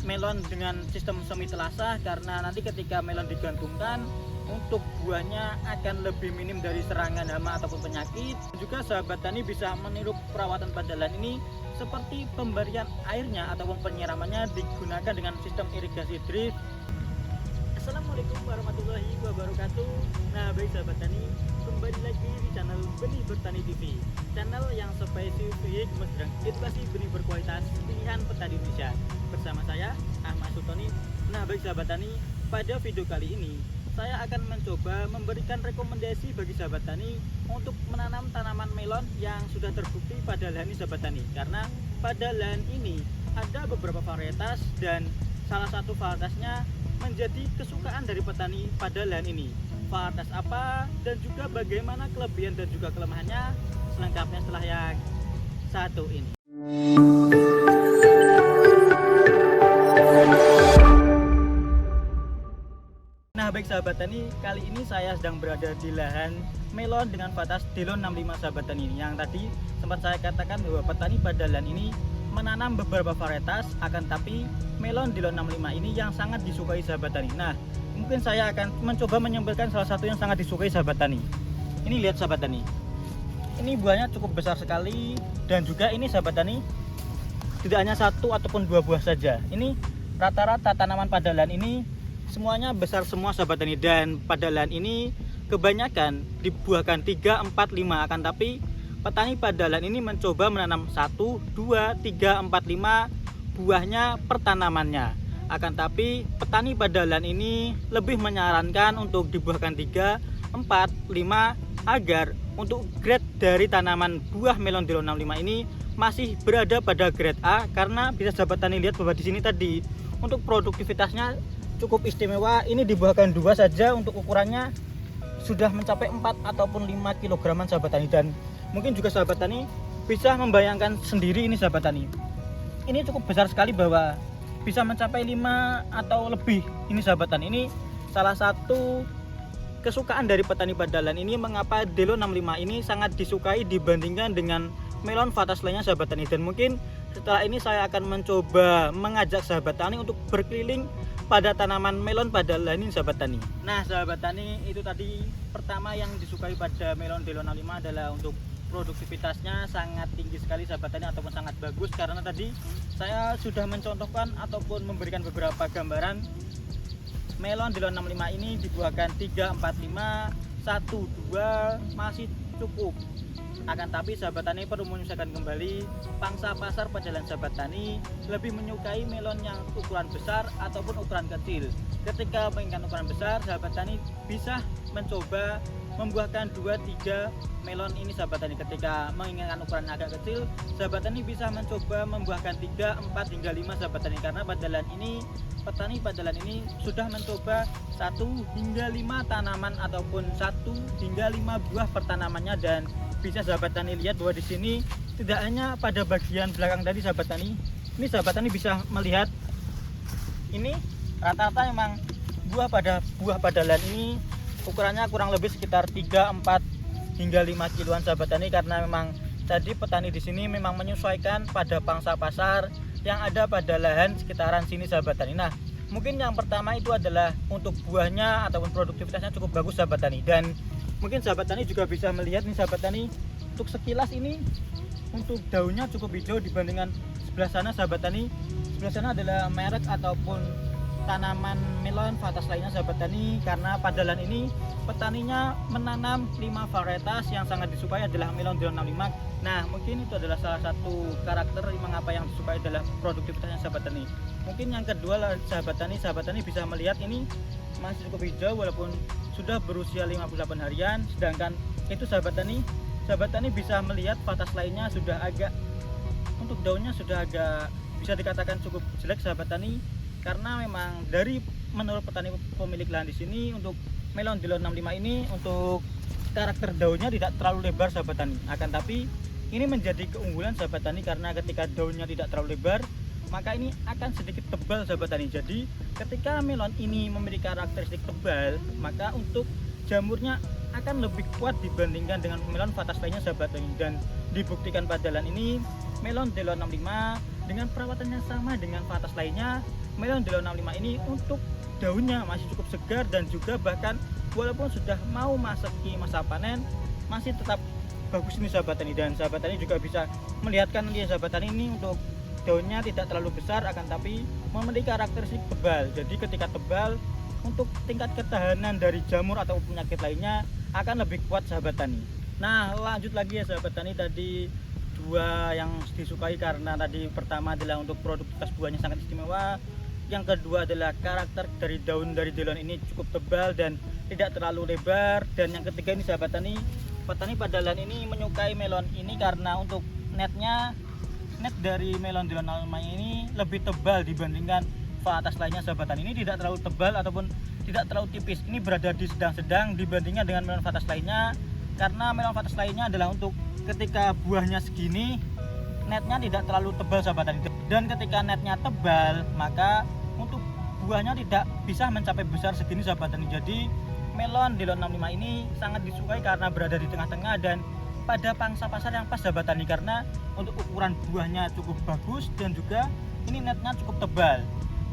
melon dengan sistem semi telasah, karena nanti ketika melon digantungkan untuk buahnya akan lebih minim dari serangan hama ataupun penyakit. Juga sahabat tani bisa meniru perawatan pada lahan ini seperti pemberian airnya ataupun penyiramannya digunakan dengan sistem irigasi drip. Assalamualaikum warahmatullahi wabarakatuh. Nah, baik sahabat tani, kembali lagi di channel Benih Bertani TV, channel yang spesifik menjadi edukasi benih berkualitas pilihan petani Indonesia. Bersama saya Ahmad Sultoni. Nah, baik sahabat tani, pada video kali ini saya akan mencoba memberikan rekomendasi bagi sahabat tani untuk menanam tanaman melon yang sudah terbukti pada lahan ini sahabat tani. Karena pada lahan ini ada beberapa varietas dan salah satu varietasnya menjadi kesukaan dari petani pada lahan ini. Varietas apa dan juga bagaimana kelebihan dan juga kelemahannya, selengkapnya setelah yang satu ini. Nah, baik sahabat tani, kali ini saya sedang berada di lahan melon dengan varietas Delon 65 sahabat tani. Yang tadi sempat saya katakan bahwa petani pada lahan ini menanam beberapa varietas, akan tapi melon Delon 65 ini yang sangat disukai sahabat tani. Nah, mungkin saya akan mencoba menyampaikan salah satu yang sangat disukai sahabat tani. Ini lihat sahabat tani, ini buahnya cukup besar sekali, dan juga ini sahabat tani tidak hanya satu ataupun dua buah saja. Ini rata-rata tanaman pada lahan ini semuanya besar semua sahabat tani, dan pada lahan ini kebanyakan dibuahkan 3, 4, 5, akan tapi petani pada lahan ini mencoba menanam 1, 2, 3, 4, 5 buahnya per tanamannya. Akan tapi petani pada lahan ini lebih menyarankan untuk dibuahkan 3, 4, 5 agar untuk grade dari tanaman buah melon Delon 65 ini masih berada pada grade A, karena bisa sahabat tani lihat bahwa di sini tadi untuk produktivitasnya cukup istimewa. Ini dibuahkan 2 saja, untuk ukurannya sudah mencapai 4 ataupun 5 kg sahabat tani. Dan mungkin juga sahabat tani bisa membayangkan sendiri ini sahabat tani, ini cukup besar sekali bahwa bisa mencapai 5 atau lebih. Ini sahabat tani, ini salah satu kesukaan dari petani pada lahan ini, mengapa Delon 65 ini sangat disukai dibandingkan dengan melon varietas lainnya sahabat tani. Dan mungkin setelah ini saya akan mencoba mengajak sahabat tani untuk berkeliling pada tanaman melon pada lahan ini sahabat tani. Nah sahabat tani, itu tadi pertama yang disukai pada melon Delon 65 adalah untuk produktivitasnya sangat tinggi sekali sahabat tani, ataupun sangat bagus, karena tadi saya sudah mencontohkan ataupun memberikan beberapa gambaran melon Delon 65 ini dibuahkan 3, 4, 5, 1, 2 masih cukup. Akan tapi sahabat tani perlu menyesuaikan kembali pangsa pasar pada lahan sahabat tani lebih menyukai melon yang ukuran besar ataupun ukuran kecil. Ketika menginginkan ukuran besar, sahabat tani bisa mencoba membuahkan 2-3 melon ini sahabat tani. Ketika menginginkan ukuran agak kecil, sahabat tani bisa mencoba membuahkan 3, 4 hingga 5 sahabat tani, karena pada lahan ini petani pada lahan ini sudah mencoba 1 hingga 5 tanaman ataupun 1 hingga 5 buah per tanamannya. Dan bisa sahabat tani lihat bahwa di sini tidak hanya pada bagian belakang tadi sahabat tani, ini sahabat tani bisa melihat ini rata-rata memang buah pada lahan ini ukurannya kurang lebih sekitar 3, 4 hingga 5 kiloan sahabat tani, karena memang tadi petani di sini memang menyesuaikan pada pangsa pasar yang ada pada lahan sekitaran sini sahabat tani. Nah, mungkin yang pertama itu adalah untuk buahnya ataupun produktivitasnya cukup bagus sahabat tani. Dan mungkin sahabat tani juga bisa melihat nih sahabat tani, untuk sekilas ini untuk daunnya cukup hijau dibandingkan sebelah sana sahabat tani. Sebelah sana adalah merek ataupun tanaman melon varietas lainnya sahabat tani, karena pada lahan ini petaninya menanam 5 varietas yang sangat disukai adalah melon Delon 65. Nah, mungkin itu adalah salah satu karakter mengapa yang disukai adalah produktivitasnya sahabat tani. Mungkin yang kedua sahabat tani bisa melihat ini masih cukup hijau walaupun sudah berusia 58 harian, sedangkan itu sahabat tani bisa melihat varietas lainnya sudah agak, untuk daunnya sudah agak bisa dikatakan cukup jelek sahabat tani, karena memang dari menurut petani pemilik lahan di sini untuk melon Delon 65 ini untuk karakter daunnya tidak terlalu lebar sahabat tani. Akan tapi ini menjadi keunggulan sahabat tani, karena ketika daunnya tidak terlalu lebar maka ini akan sedikit tebal sahabat tani. Jadi ketika melon ini memiliki karakteristik tebal, maka untuk jamurnya akan lebih kuat dibandingkan dengan melon varietas lainnya sahabat tani. Dan dibuktikan pada lahan ini melon Delon 65 dengan perawatannya sama dengan varietas lainnya, melon Delon 65 ini untuk daunnya masih cukup segar dan juga bahkan walaupun sudah mau masuki masa panen masih tetap bagus ini sahabat tani. Dan sahabat tani juga bisa melihatkan nanti ya sahabat tani, ini untuk daunnya tidak terlalu besar akan tapi memiliki karakteristik tebal. Jadi ketika tebal, untuk tingkat ketahanan dari jamur atau penyakit lainnya akan lebih kuat sahabat tani. Nah lanjut lagi ya sahabat tani, tadi dua yang disukai karena tadi pertama adalah untuk produktivitas buahnya sangat istimewa, yang kedua adalah karakter dari daun dari Delon ini cukup tebal dan tidak terlalu lebar, dan yang ketiga ini sahabat tani, petani padalan ini menyukai melon ini karena untuk net dari melon Delon 65 ini lebih tebal dibandingkan varietas lainnya sahabat tani. Ini tidak terlalu tebal ataupun tidak terlalu tipis, ini berada di sedang-sedang dibandingkan dengan melon varietas lainnya, karena melon varietas lainnya adalah untuk ketika buahnya segini netnya tidak terlalu tebal sahabat tani, dan ketika netnya tebal maka untuk buahnya tidak bisa mencapai besar segini sahabat tani. Jadi melon Delon 65 ini sangat disukai karena berada di tengah-tengah dan pada pangsa pasar yang pas sahabat tani, karena untuk ukuran buahnya cukup bagus dan juga ini netnya cukup tebal.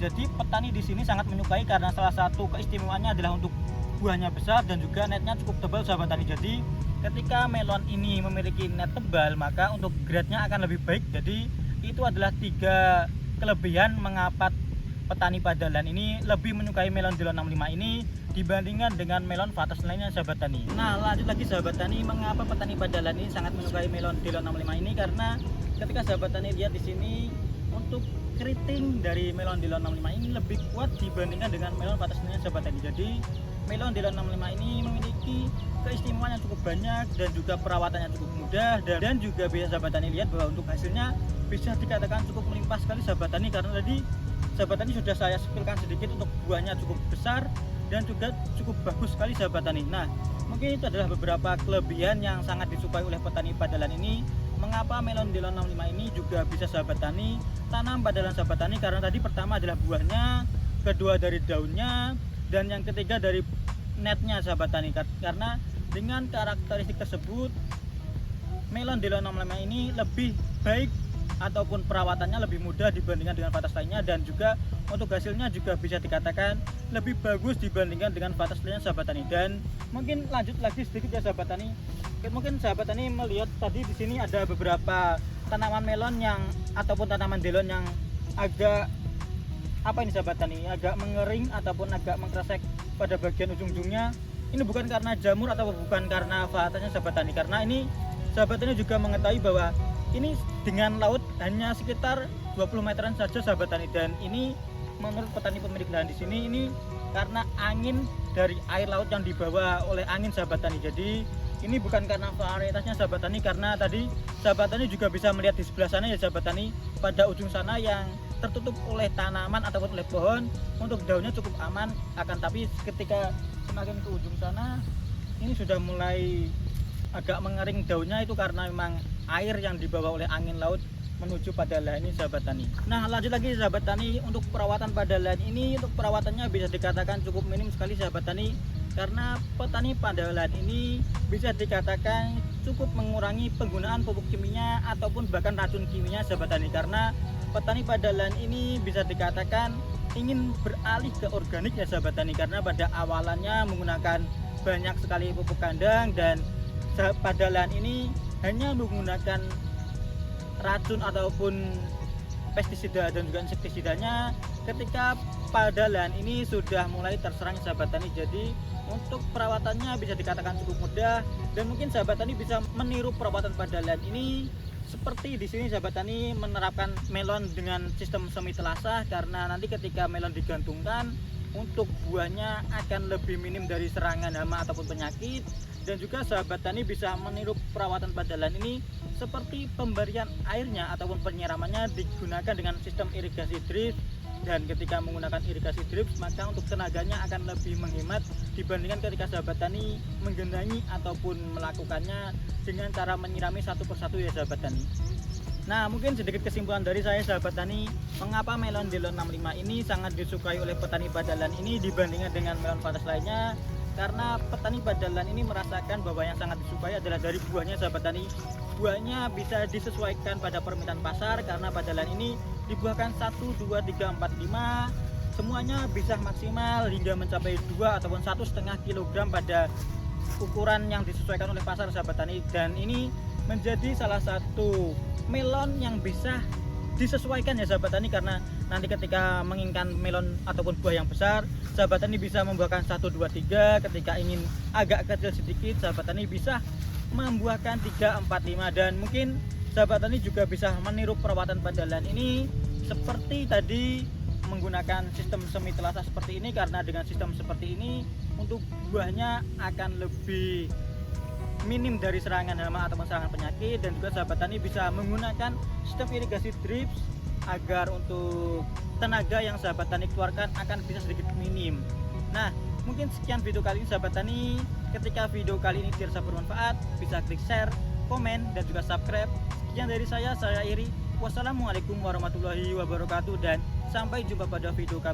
Jadi petani di sini sangat menyukai karena salah satu keistimewaannya adalah untuk buahnya besar dan juga netnya cukup tebal sahabat tani. Jadi ketika melon ini memiliki net tebal maka untuk grade-nya akan lebih baik. Jadi itu adalah 3 kelebihan mengapa petani padalan ini lebih menyukai melon Delon 65 ini dibandingkan dengan melon varietas lainnya sahabat tani. Nah lanjut lagi sahabat tani, mengapa petani padalan ini sangat menyukai melon Delon 65 ini, karena ketika sahabat tani lihat di sini untuk keriting dari melon Delon 65 ini lebih kuat dibandingkan dengan melon varietas lainnya sahabat tani. Jadi melon Delon 65 ini memiliki keistimewaan yang cukup banyak dan juga perawatannya cukup mudah, dan juga bisa sahabat tani lihat bahwa untuk hasilnya bisa dikatakan cukup melimpah sekali sahabat tani, karena tadi sahabat tani sudah saya spilkan sedikit untuk buahnya cukup besar dan juga cukup bagus sekali sahabat tani. Nah mungkin itu adalah beberapa kelebihan yang sangat disukai oleh petani padalan ini, mengapa melon Delon 65 ini juga bisa sahabat tani tanam padalan sahabat tani, karena tadi pertama adalah buahnya, kedua dari daunnya, dan yang ketiga dari netnya sahabat tani. Karena dengan karakteristik tersebut melon Delon 65 ini lebih baik ataupun perawatannya lebih mudah dibandingkan dengan varietas lainnya, dan juga untuk hasilnya juga bisa dikatakan lebih bagus dibandingkan dengan varietas lainnya sahabat tani. Dan mungkin lanjut lagi sedikit ya sahabat tani, mungkin sahabat tani melihat tadi di sini ada beberapa tanaman melon yang ataupun tanaman Delon yang agak apa ini sahabat tani, agak mengering ataupun agak mengkresek pada bagian ujung-ujungnya. Ini bukan karena jamur atau bukan karena varietasnya sahabat tani, karena ini sahabat tani juga mengetahui bahwa ini dengan laut hanya sekitar 20 meteran saja sahabat tani, dan ini menurut petani pemilik lahan di sini ini karena angin dari air laut yang dibawa oleh angin sahabat tani. Jadi ini bukan karena varietasnya sahabat tani, karena tadi sahabat tani juga bisa melihat di sebelah sana ya sahabat tani, pada ujung sana yang tertutup oleh tanaman ataupun oleh pohon, untuk daunnya cukup aman, akan tapi ketika semakin ke ujung sana ini sudah mulai agak mengering daunnya, itu karena memang air yang dibawa oleh angin laut menuju padalan ini sahabat tani. Nah lanjut lagi sahabat tani, untuk perawatan padalan ini, untuk perawatannya bisa dikatakan cukup minim sekali sahabat tani, karena petani padalan ini bisa dikatakan cukup mengurangi penggunaan pupuk kimia ataupun bahkan racun kimia sahabat tani, karena petani padalan ini bisa dikatakan ingin beralih ke organik ya sahabat tani, karena pada awalannya menggunakan banyak sekali pupuk kandang, dan padalan ini hanya menggunakan racun ataupun pestisida dan juga insektisidanya ketika padalan ini sudah mulai terserang sahabat tani. Jadi untuk perawatannya bisa dikatakan cukup mudah, dan mungkin sahabat tani bisa meniru perawatan padalan ini seperti di sini sahabat tani menerapkan melon dengan sistem semi telasah, karena nanti ketika melon digantungkan untuk buahnya akan lebih minim dari serangan hama ataupun penyakit. Dan juga sahabat tani bisa meniru perawatan padalan ini seperti pemberian airnya ataupun penyiramannya digunakan dengan sistem irigasi drip, dan ketika menggunakan irigasi drip maka untuk tenaganya akan lebih menghemat dibandingkan ketika sahabat tani menggenangi ataupun melakukannya dengan cara menyirami satu persatu ya sahabat tani. Nah mungkin sedikit kesimpulan dari saya sahabat tani, mengapa melon Delon 65 ini sangat disukai oleh petani padalan ini dibandingkan dengan melon varietas lainnya, karena petani padalan ini merasakan bahwa yang sangat disukai adalah dari buahnya sahabat tani. Buahnya bisa disesuaikan pada permintaan pasar, karena padalan ini dibuahkan 1, 2, 3, 4, 5, semuanya bisa maksimal hingga mencapai 2 ataupun 1,5 kg pada ukuran yang disesuaikan oleh pasar sahabat tani. Dan ini menjadi salah satu melon yang bisa disesuaikan ya sahabat tani, karena nanti ketika menginginkan melon ataupun buah yang besar, sahabat tani bisa membuahkan 1, 2, 3. Ketika ingin agak kecil sedikit, sahabat tani bisa membuahkan 3, 4, 5. Dan mungkin sahabat tani juga bisa meniru perawatan pada lahan ini seperti tadi, menggunakan sistem semi telasa seperti ini, karena dengan sistem seperti ini untuk buahnya akan lebih minim dari serangan hama ataupun serangan penyakit. Dan juga sahabat tani bisa menggunakan sistem irigasi drips agar untuk tenaga yang sahabat tani keluarkan akan bisa sedikit minim. Nah, mungkin sekian video kali ini sahabat tani. Ketika video kali ini dirasa bermanfaat, bisa klik share, komen, dan juga subscribe. Sekian dari saya Iri. Wassalamualaikum warahmatullahi wabarakatuh, dan sampai jumpa pada video kami.